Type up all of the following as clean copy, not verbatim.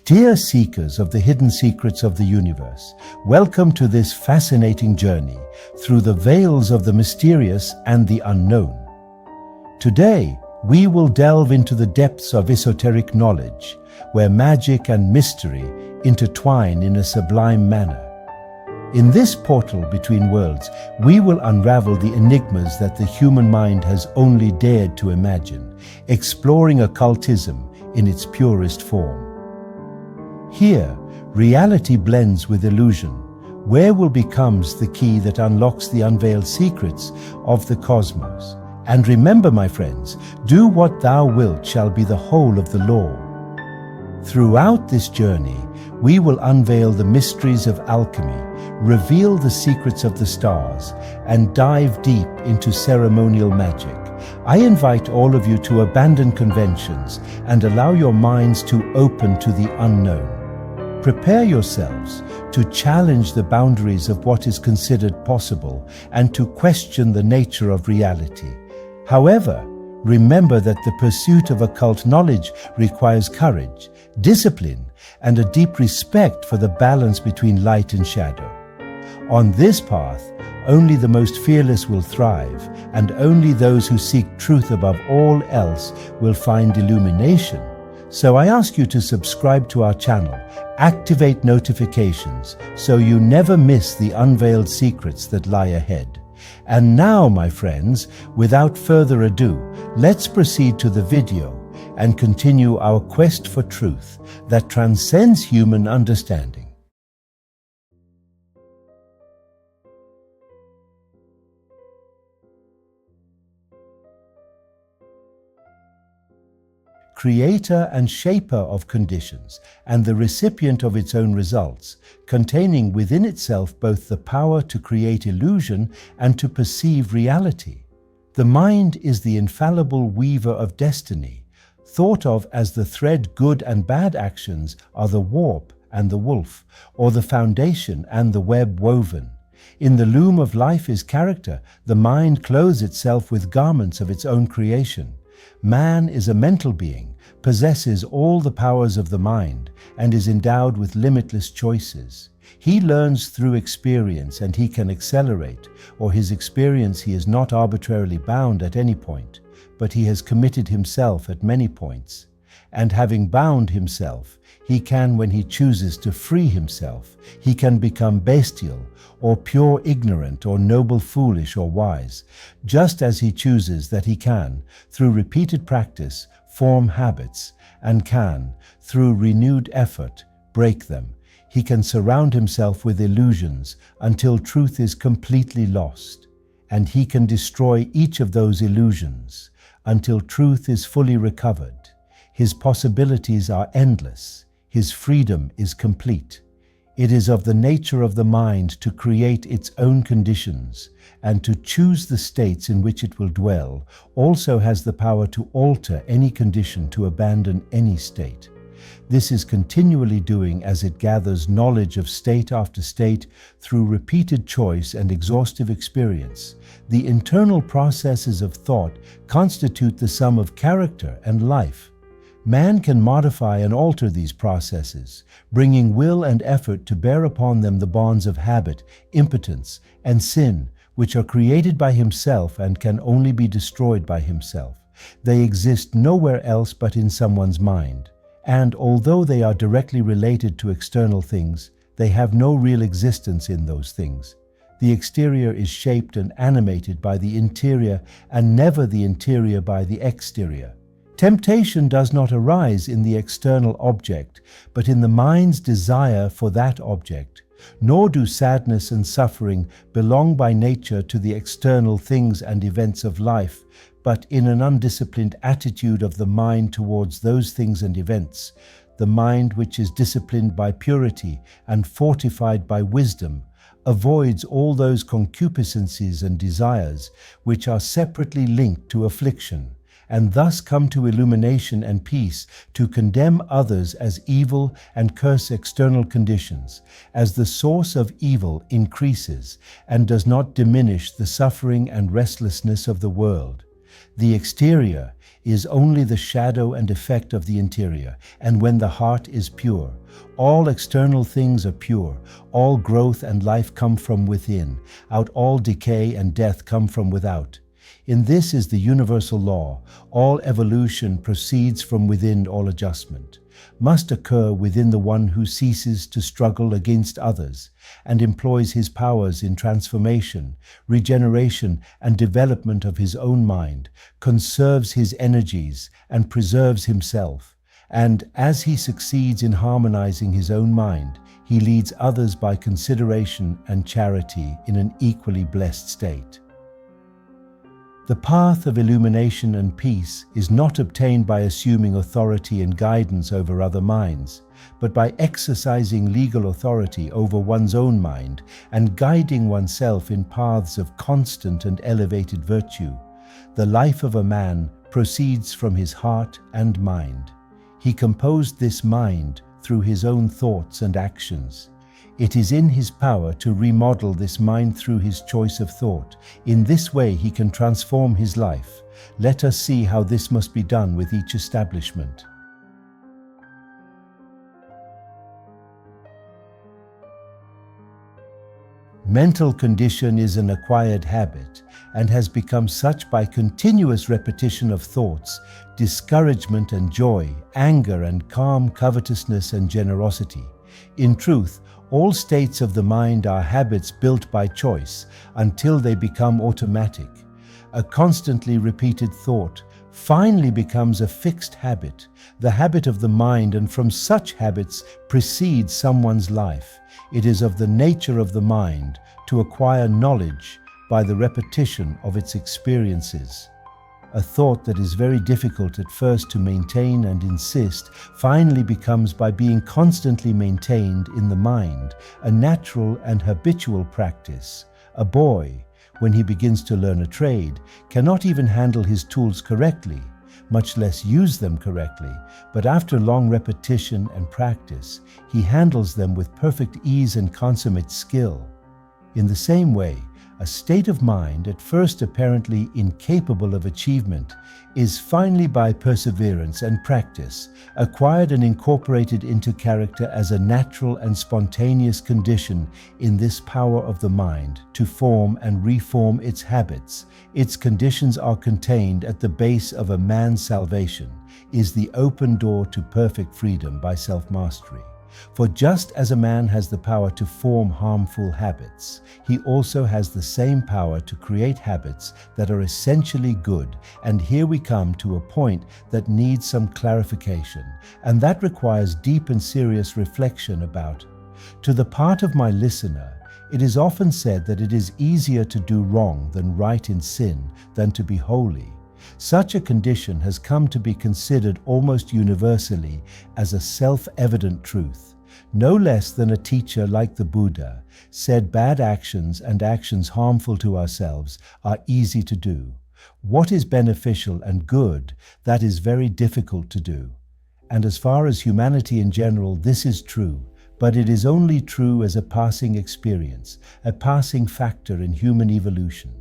Dear seekers of the hidden secrets of the universe, welcome to this fascinating journey through the veils of the mysterious and the unknown. Today, we will delve into the depths of esoteric knowledge, where magic and mystery intertwine in a sublime manner. In this portal between worlds, we will unravel the enigmas that the human mind has only dared to imagine, exploring occultism in its purest form. Here, reality blends with illusion, where will becomes the key that unlocks the unveiled secrets of the cosmos. And remember, my friends, do what thou wilt shall be the whole of the law. Throughout this journey, we will unveil the mysteries of alchemy, reveal the secrets of the stars, and dive deep into ceremonial magic. I invite all of you to abandon conventions and allow your minds to open to the unknown. Prepare yourselves to challenge the boundaries of what is considered possible and to question the nature of reality. However, remember that the pursuit of occult knowledge requires courage, discipline, and a deep respect for the balance between light and shadow. On this path, only the most fearless will thrive, and only those who seek truth above all else will find illumination. So I ask you to subscribe to our channel, activate notifications so you never miss the unveiled secrets that lie ahead. And now, my friends, without further ado, let's proceed to the video and continue our quest for truth that transcends human understanding. Creator and shaper of conditions, and the recipient of its own results, containing within itself both the power to create illusion and to perceive reality. The mind is the infallible weaver of destiny, thought of as the thread good and bad actions are the warp and the woof, or the foundation and the web woven. In the loom of life is character, the mind clothes itself with garments of its own creation. Man is a mental being, possesses all the powers of the mind, and is endowed with limitless choices. He learns through experience, and he can accelerate, or his experience he is not arbitrarily bound at any point, but he has committed himself at many points. And having bound himself, he can, when he chooses to free himself, he can become bestial, or pure ignorant, or noble foolish, or wise, just as he chooses that he can, through repeated practice, form habits, and can, through renewed effort, break them. He can surround himself with illusions until truth is completely lost, and he can destroy each of those illusions until truth is fully recovered. His possibilities are endless. His freedom is complete. It is of the nature of the mind to create its own conditions and to choose the states in which it will dwell, also has the power to alter any condition, to abandon any state. This is continually doing as it gathers knowledge of state after state through repeated choice and exhaustive experience. The internal processes of thought constitute the sum of character and life. Man can modify and alter these processes, bringing will and effort to bear upon them the bonds of habit, impotence, and sin, which are created by himself and can only be destroyed by himself. They exist nowhere else but in someone's mind, and although they are directly related to external things, they have no real existence in those things. The exterior is shaped and animated by the interior, and never the interior by the exterior. Temptation does not arise in the external object, but in the mind's desire for that object. Nor do sadness and suffering belong by nature to the external things and events of life, but in an undisciplined attitude of the mind towards those things and events. The mind, which is disciplined by purity and fortified by wisdom, avoids all those concupiscences and desires which are separately linked to affliction, and thus come to illumination and peace, to condemn others as evil and curse external conditions, as the source of evil increases and does not diminish the suffering and restlessness of the world. The exterior is only the shadow and effect of the interior, and when the heart is pure, all external things are pure, all growth and life come from within, out all decay and death come from without. In this is the universal law, all evolution proceeds from within, all adjustment must occur within the one who ceases to struggle against others and employs his powers in transformation, regeneration, and development of his own mind, conserves his energies, and preserves himself. And as he succeeds in harmonizing his own mind, he leads others by consideration and charity in an equally blessed state. The path of illumination and peace is not obtained by assuming authority and guidance over other minds, but by exercising legal authority over one's own mind and guiding oneself in paths of constant and elevated virtue. The life of a man proceeds from his heart and mind. He composed this mind through his own thoughts and actions. It is in his power to remodel this mind through his choice of thought. In this way he can transform his life. Let us see how this must be done with each establishment. Mental condition is an acquired habit and has become such by continuous repetition of thoughts, discouragement and joy, anger and calm, covetousness and generosity. In truth, all states of the mind are habits built by choice until they become automatic. A constantly repeated thought finally becomes a fixed habit, the habit of the mind, and from such habits precedes someone's life. It is of the nature of the mind to acquire knowledge by the repetition of its experiences. A thought that is very difficult at first to maintain and insist finally becomes, by being constantly maintained in the mind, a natural and habitual practice. A boy, when he begins to learn a trade, cannot even handle his tools correctly, much less use them correctly, but after long repetition and practice, he handles them with perfect ease and consummate skill. In the same way, a state of mind, at first apparently incapable of achievement, is finally by perseverance and practice acquired and incorporated into character as a natural and spontaneous condition. In this power of the mind to form and reform its habits, its conditions are contained at the base of a man's salvation, is the open door to perfect freedom by self-mastery. For just as a man has the power to form harmful habits, he also has the same power to create habits that are essentially good. And here we come to a point that needs some clarification, and that requires deep and serious reflection about. To the part of my listener, it is often said that it is easier to do wrong than right in sin than to be holy. Such a condition has come to be considered almost universally as a self-evident truth. No less than a teacher like the Buddha said bad actions and actions harmful to ourselves are easy to do. What is beneficial and good, that is very difficult to do. And as far as humanity in general, this is true. But it is only true as a passing experience, a passing factor in human evolution.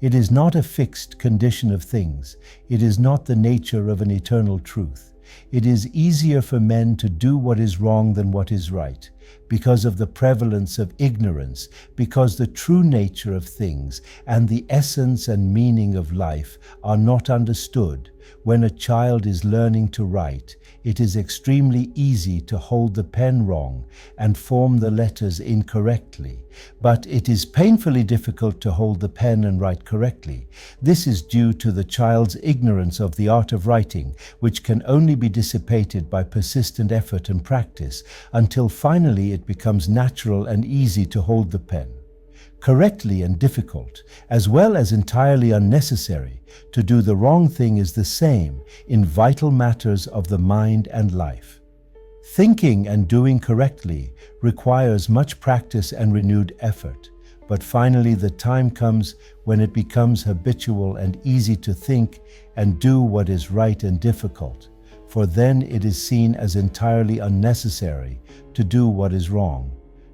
It is not a fixed condition of things. It is not the nature of an eternal truth. It is easier for men to do what is wrong than what is right, because of the prevalence of ignorance, because the true nature of things and the essence and meaning of life are not understood. When a child is learning to write, it is extremely easy to hold the pen wrong and form the letters incorrectly, but it is painfully difficult to hold the pen and write correctly. This is due to the child's ignorance of the art of writing, which can only be dissipated by persistent effort and practice, until finally it becomes natural and easy to hold the pen. Correctly and difficult, as well as entirely unnecessary, to do the wrong thing is the same in vital matters of the mind and life. Thinking and doing correctly requires much practice and renewed effort, but finally the time comes when it becomes habitual and easy to think and do what is right and difficult, for then it is seen as entirely unnecessary to do what is wrong.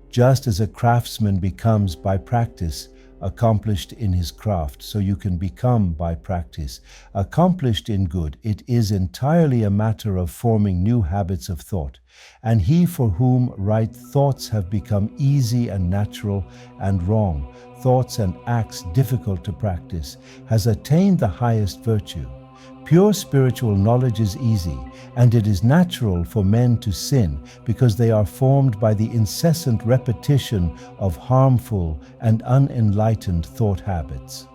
Just as a craftsman becomes, by practice, accomplished in his craft, so you can become, by practice, accomplished in good. It is entirely a matter of forming new habits of thought. And he for whom right thoughts have become easy and natural, and wrong thoughts and acts difficult to practice, has attained the highest virtue. Pure spiritual knowledge is easy, and it is natural for men to sin because they are formed by the incessant repetition of harmful and unenlightened thought habits.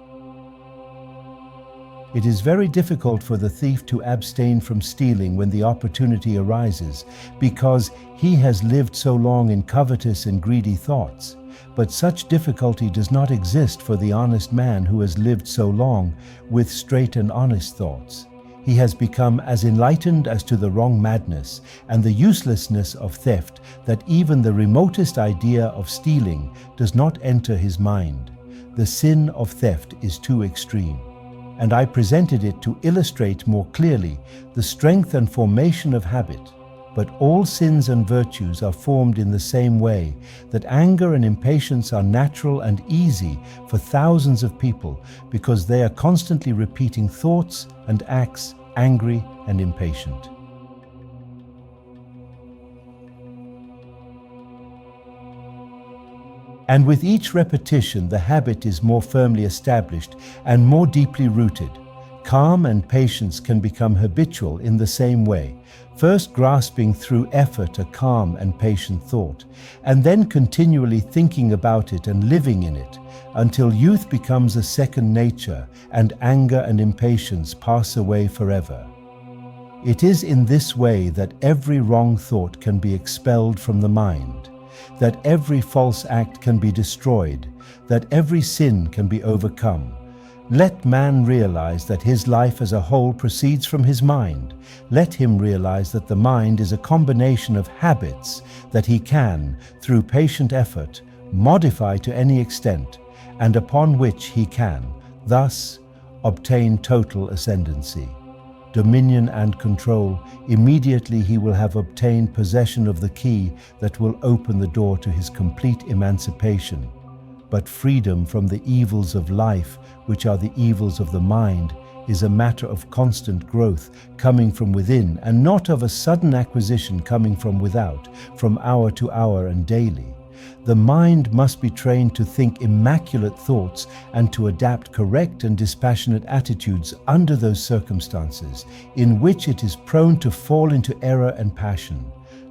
It is very difficult for the thief to abstain from stealing when the opportunity arises, because he has lived so long in covetous and greedy thoughts. But such difficulty does not exist for the honest man who has lived so long with straight and honest thoughts. He has become as enlightened as to the wrong madness and the uselessness of theft that even the remotest idea of stealing does not enter his mind. The sin of theft is too extreme, and I presented it to illustrate more clearly the strength and formation of habit. But all sins and virtues are formed in the same way, that anger and impatience are natural and easy for thousands of people because they are constantly repeating thoughts and acts angry and impatient. And with each repetition, the habit is more firmly established and more deeply rooted. Calm and patience can become habitual in the same way, first grasping through effort a calm and patient thought, and then continually thinking about it and living in it, until youth becomes a second nature and anger and impatience pass away forever. It is in this way that every wrong thought can be expelled from the mind, that every false act can be destroyed, that every sin can be overcome. Let man realize that his life as a whole proceeds from his mind. Let him realize that the mind is a combination of habits that he can, through patient effort, modify to any extent, and upon which he can, thus, obtain total ascendancy, dominion and control. Immediately he will have obtained possession of the key that will open the door to his complete emancipation. But freedom from the evils of life, which are the evils of the mind, is a matter of constant growth coming from within, and not of a sudden acquisition coming from without, from hour to hour and daily. The mind must be trained to think immaculate thoughts and to adapt correct and dispassionate attitudes under those circumstances in which it is prone to fall into error and passion,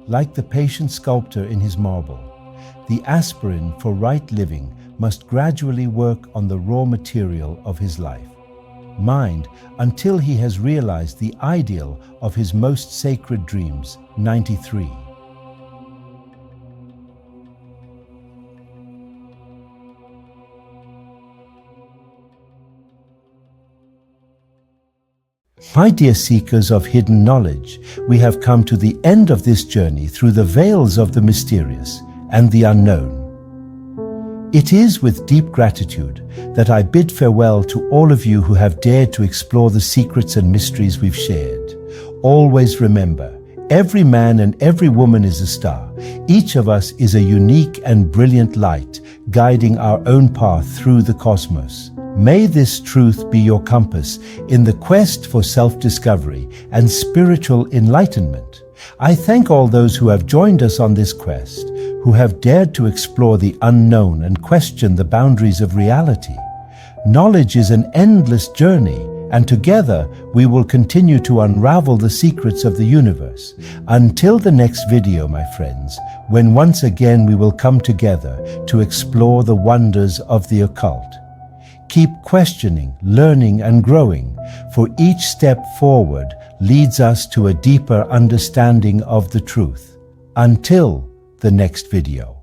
like the patient sculptor in his marble. The aspirin for right living must gradually work on the raw material of his life, mind, until he has realized the ideal of his most sacred dreams. 93. My dear seekers of hidden knowledge, we have come to the end of this journey through the veils of the mysterious and the unknown. It is with deep gratitude that I bid farewell to all of you who have dared to explore the secrets and mysteries we've shared. Always remember, every man and every woman is a star. Each of us is a unique and brilliant light, guiding our own path through the cosmos. May this truth be your compass in the quest for self-discovery and spiritual enlightenment. I thank all those who have joined us on this quest, who have dared to explore the unknown and question the boundaries of reality. Knowledge is an endless journey, and together we will continue to unravel the secrets of the universe. Until the next video, my friends, when once again we will come together to explore the wonders of the occult. Keep questioning, learning, and growing, for each step forward leads us to a deeper understanding of the truth. Until the next video.